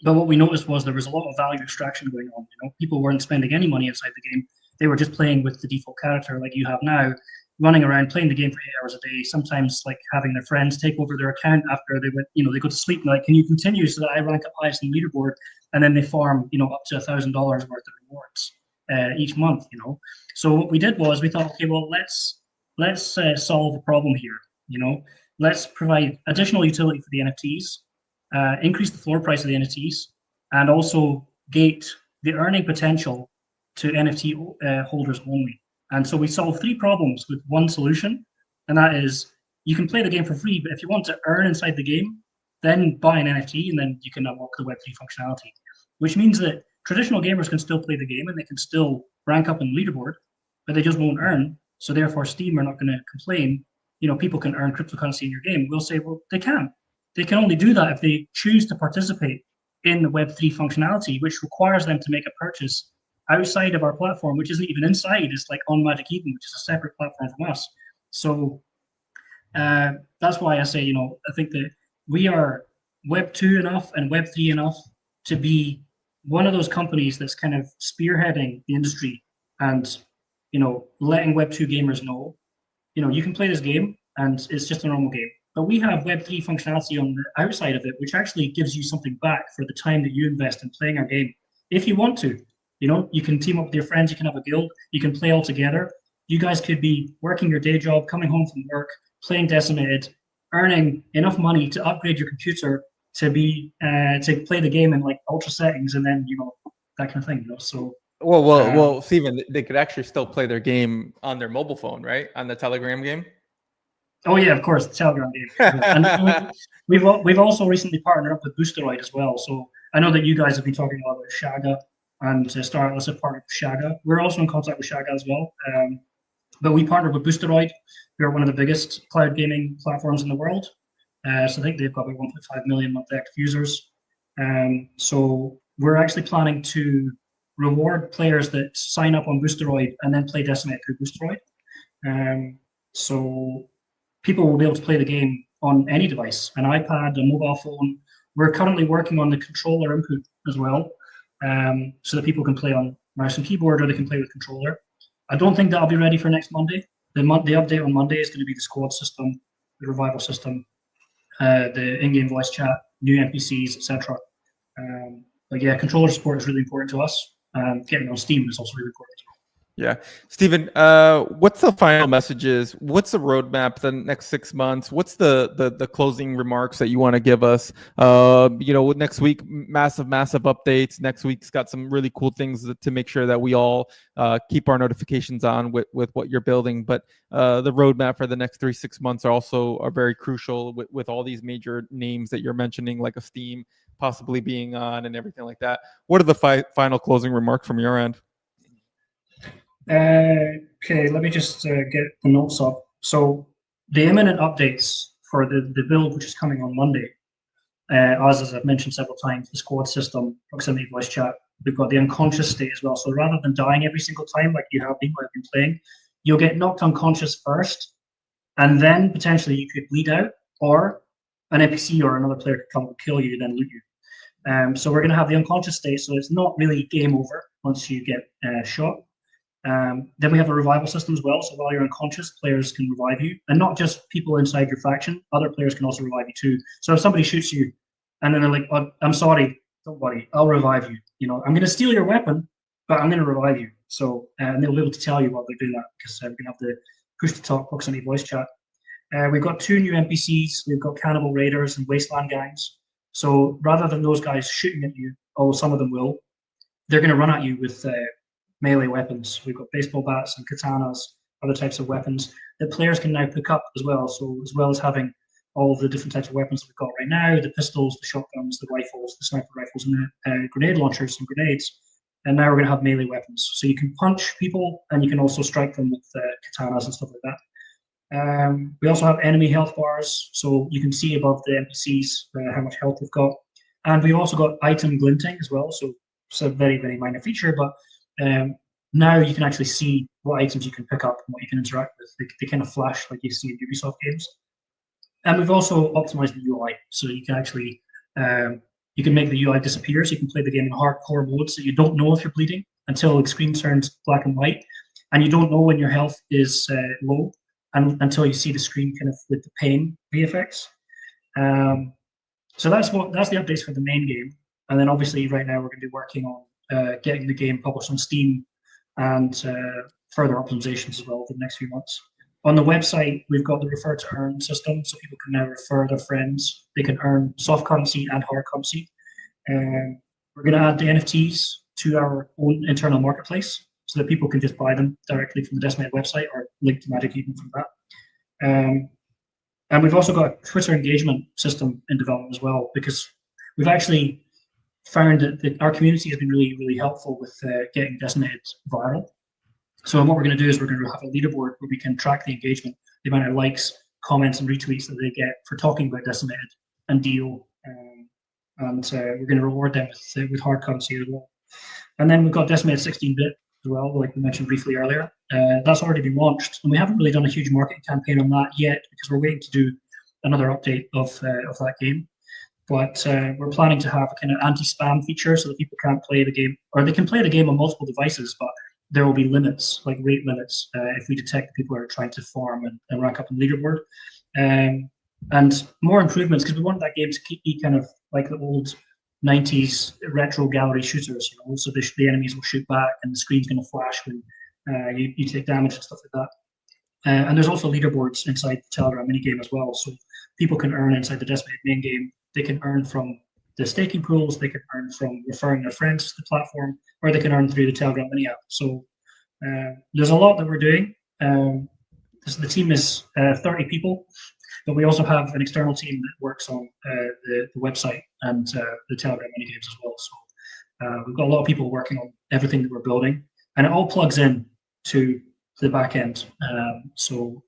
But what we noticed was there was a lot of value extraction going on. People weren't spending any money inside the game. They were just playing with the default character like you have now, running around playing the game for 8 hours a day, sometimes like having their friends take over their account after they went, they go to sleep and like, can you continue so that I rank up highest in the leaderboard? And then they farm, up to $1,000 worth of rewards each month, So what we did was we thought, okay, well, let's solve a problem here, Let's provide additional utility for the NFTs, increase the floor price of the NFTs, and also gate the earning potential to NFT holders only. And so we solve 3 problems with one solution, and that is you can play the game for free, but if you want to earn inside the game, then buy an NFT, and then you can unlock the Web3 functionality, which means that traditional gamers can still play the game and they can still rank up in the leaderboard, but they just won't earn. So therefore, Steam are not going to complain. People can earn cryptocurrency in your game. We'll say, well, they can. They can only do that if they choose to participate in the Web3 functionality, which requires them to make a purchase outside of our platform, which isn't even inside. It's like on Magic Eden, which is a separate platform from us. So that's why I say, I think that we are Web 2 enough and Web 3 enough to be one of those companies that's kind of spearheading the industry and, letting Web 2 gamers know, you can play this game and it's just a normal game. But we have Web 3 functionality on the outside of it, which actually gives you something back for the time that you invest in playing our game. If you want to, you can team up with your friends, you can have a guild, you can play all together. You guys could be working your day job, coming home from work, playing Decimated, earning enough money to upgrade your computer to be to play the game in like ultra settings, and then that kind of thing. So well, Steven, they could actually still play their game on their mobile phone, right? On the Telegram game. Oh yeah, of course, the Telegram game. And we've also recently partnered up with Boosteroid as well. So I know that you guys have been talking a lot about Shaga, and Starless have partnered with Shaga. We're also in contact with Shaga as well. But we partnered with Boosteroid, who are one of the biggest cloud gaming platforms in the world. So I think they've got about 1.5 million monthly active users. So we're actually planning to reward players that sign up on Boosteroid and then play Decimate through Boosteroid. So people will be able to play the game on any device, an iPad, a mobile phone. We're currently working on the controller input as well, so that people can play on mouse and keyboard, or they can play with controller. I don't think that'll be ready for next Monday. The update on Monday is going to be the squad system, the revival system, the in-game voice chat, new NPCs, etc. But yeah, controller support is really important to us. Getting on Steam is also really important. Yeah. Steven, what's the final messages? What's the roadmap the next 6 months? What's the closing remarks that you want to give us? Next week, massive updates. Next week's got some really cool things to make sure that we all keep our notifications on with what you're building. But the roadmap for the next 3-6 months are very crucial with all these major names that you're mentioning, like a Steam possibly being on and everything like that. What are the final closing remarks from your end? Okay, let me just get the notes up. So the imminent updates for the build, which is coming on Monday, as I've mentioned several times, the squad system, proximity voice chat, we've got the unconscious state as well. So rather than dying every single time like you have been while you've been playing, you'll get knocked unconscious first, and then potentially you could bleed out, or an NPC or another player could come and kill you, then loot you. So we're going to have the unconscious state, so it's not really game over once you get shot. Then we have a revival system as well. So while you're unconscious, players can revive you, and not just people inside your faction. Other players can also revive you too. So if somebody shoots you, and then they're like, oh, "I'm sorry, don't worry, I'll revive you. I'm going to steal your weapon, but I'm going to revive you." So and they'll be able to tell you while they're doing that, because we're going to have the push to talk proximity voice chat. We've got 2 new NPCs. We've got cannibal raiders and wasteland gangs. So rather than those guys shooting at you, although some of them will, they're going to run at you with melee weapons. We've got baseball bats and katanas, other types of weapons that players can now pick up as well. So as well as having all of the different types of weapons that we've got right now, the pistols, the shotguns, the rifles, the sniper rifles, and the grenade launchers and grenades. And now we're going to have melee weapons. So you can punch people, and you can also strike them with katanas and stuff like that. We also have enemy health bars, so you can see above the NPCs how much health they've got. And we've also got item glinting as well, so it's a very, very minor feature, but now you can actually see what items you can pick up and what you can interact with. They kind of flash like you see in Ubisoft games. And we've also optimized the UI, so you can actually you can make the UI disappear, so you can play the game in hardcore mode, so you don't know if you're bleeding until the screen turns black and white, and you don't know when your health is low, and until you see the screen kind of with the pain VFX. So that's the updates for the main game, and then obviously right now we're going to be working on getting the game published on Steam and further optimizations as well for the next few months. On the website, we've got the refer to earn system, so people can now refer their friends. They can earn soft currency and hard currency. We're going to add the NFTs to our own internal marketplace, so that people can just buy them directly from the Decimated website or link to Magic Eden from that. And we've also got a Twitter engagement system in development as well, because we've actually found that our community has been really, really helpful with getting Decimated viral. So what we're going to do is we're going to have a leaderboard where we can track the engagement, the amount of likes, comments, and retweets that they get for talking about Decimated and Deal. And we're going to reward them with hard currency as well. And then we've got Decimated 16-bit as well, like we mentioned briefly earlier. That's already been launched, and we haven't really done a huge marketing campaign on that yet because we're waiting to do another update of that game. But we're planning to have a kind of anti-spam feature so that people can't play the game, or they can play the game on multiple devices, but there will be limits, like rate limits, if we detect people are trying to farm and rank up in the leaderboard. And more improvements, because we want that game to be kind of like the old 90s retro gallery shooters, so the enemies will shoot back and the screen's going to flash when you take damage and stuff like that. And there's also leaderboards inside the Telegram minigame as well, so people can earn inside the Decimated main game. They can earn from the staking pools, they can earn from referring their friends to the platform, or they can earn through the Telegram mini app. So there's a lot that we're doing. The team is 30 people, but we also have an external team that works on the website and the Telegram mini games as well. So we've got a lot of people working on everything that we're building, and it all plugs in to the back end. So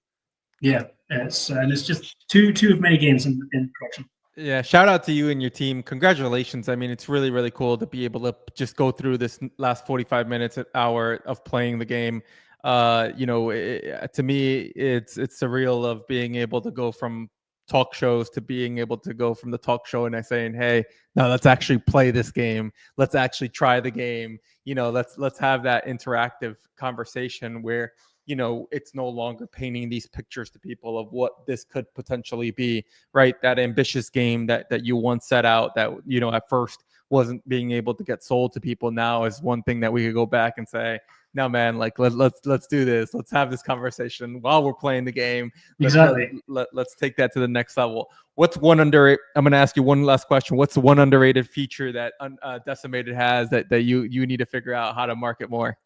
yeah, it's just two of many games in production. Yeah, shout out to you and your team. Congratulations. I mean, it's really, really cool to be able to just go through this last 45 minutes, an hour of playing the game. To me, it's surreal of being able to go from talk shows to being able to go from the talk show and saying, hey, no, let's actually play this game. Let's actually try the game. Let's have that interactive conversation where it's no longer painting these pictures to people of what this could potentially be, right? That ambitious game that you once set out that, at first wasn't being able to get sold to people now is one thing that we could go back and say, no, man, like let's do this. Let's have this conversation while we're playing the game. Exactly. Let's take that to the next level. What's one underrated? I'm going to ask you one last question. What's the one underrated feature that Decimated has that you need to figure out how to market more?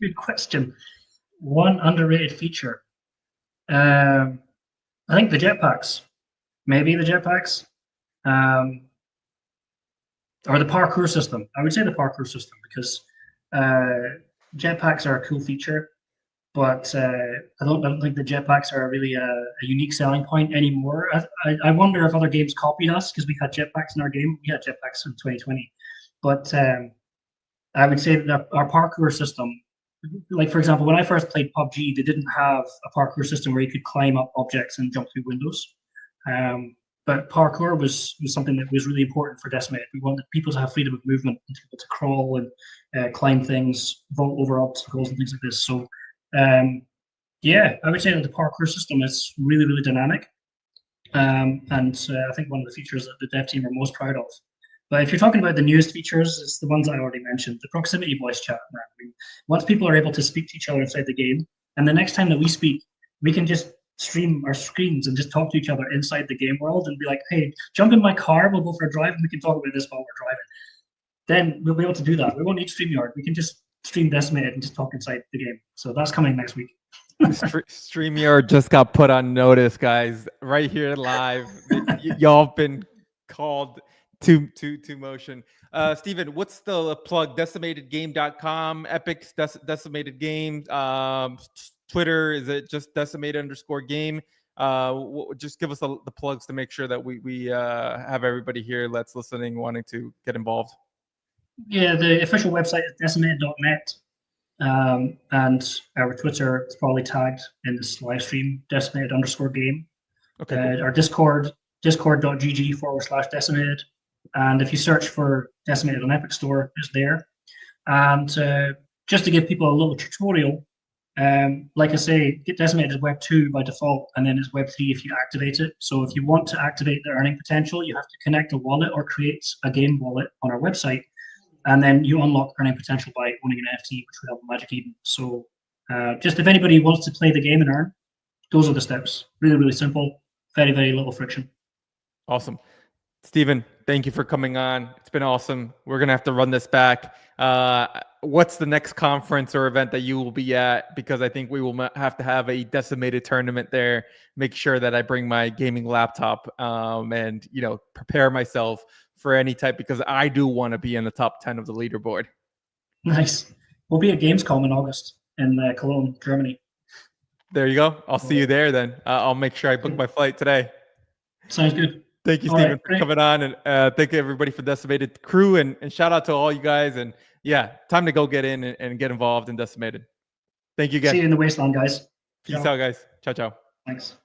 Good question. One underrated feature. I think the jetpacks. Maybe the jetpacks. Or the parkour system. I would say the parkour system because jetpacks are a cool feature, but I don't think the jetpacks are really a unique selling point anymore. I wonder if other games copied us because we had jetpacks in our game. We had jetpacks in 2020, but I would say that our parkour system, like for example, when I first played PUBG, they didn't have a parkour system where you could climb up objects and jump through windows. But parkour was something that was really important for Decimated. We wanted people to have freedom of movement and to be able to crawl and climb things, vault over obstacles and things like this. So yeah, I would say that the parkour system is really, really dynamic. And I think one of the features that the dev team are most proud of. But if you're talking about the newest features, it's the ones I already mentioned. The proximity voice chat. Once people are able to speak to each other inside the game, and the next time that we speak, we can just stream our screens and just talk to each other inside the game world and be like, hey, jump in my car, we'll go for a drive, and we can talk about this while we're driving. then we'll be able to do that. We won't need StreamYard. We can just stream Decimated and just talk inside the game. So that's coming next week. StreamYard just got put on notice, guys. Right here live, y'all have been called to motion. Steven, what's the plug? DecimatedGame.com, Epic's Decimated Game, Twitter, is it just Decimated_game? Just give us the plugs to make sure that we have everybody here that's listening wanting to get involved. Yeah, the official website is decimated.net. And our Twitter is probably tagged in this live stream, decimated_game. Okay, cool. Our Discord, discord.gg/decimated. And if you search for Decimated on Epic Store, it's there. And just to give people a little tutorial, like I say, Decimated is Web 2 by default, and then it's Web 3 if you activate it. So if you want to activate the earning potential, you have to connect a wallet or create a game wallet on our website. And then you unlock earning potential by owning an NFT, which we have on Magic Eden. So just if anybody wants to play the game and earn, those are the steps. Really, really simple. Very, very little friction. Awesome. Steven, thank you for coming on. It's been awesome. We're going to have to run this back. What's the next conference or event that you will be at? Because I think we will have to have a Decimated tournament there. Make sure that I bring my gaming laptop and, prepare myself for any type, because I do want to be in the top 10 of the leaderboard. Nice. We'll be at Gamescom in August in Cologne, Germany. There you go. I'll see you there then. I'll make sure I book my flight today. Sounds good. Thank you, Steven, for coming on. And thank you, everybody, for Decimated crew. And shout out to all you guys. And yeah, time to go get in and get involved in Decimated. Thank you again. See you in the wasteland, guys. Peace out, guys. Ciao, ciao. Thanks.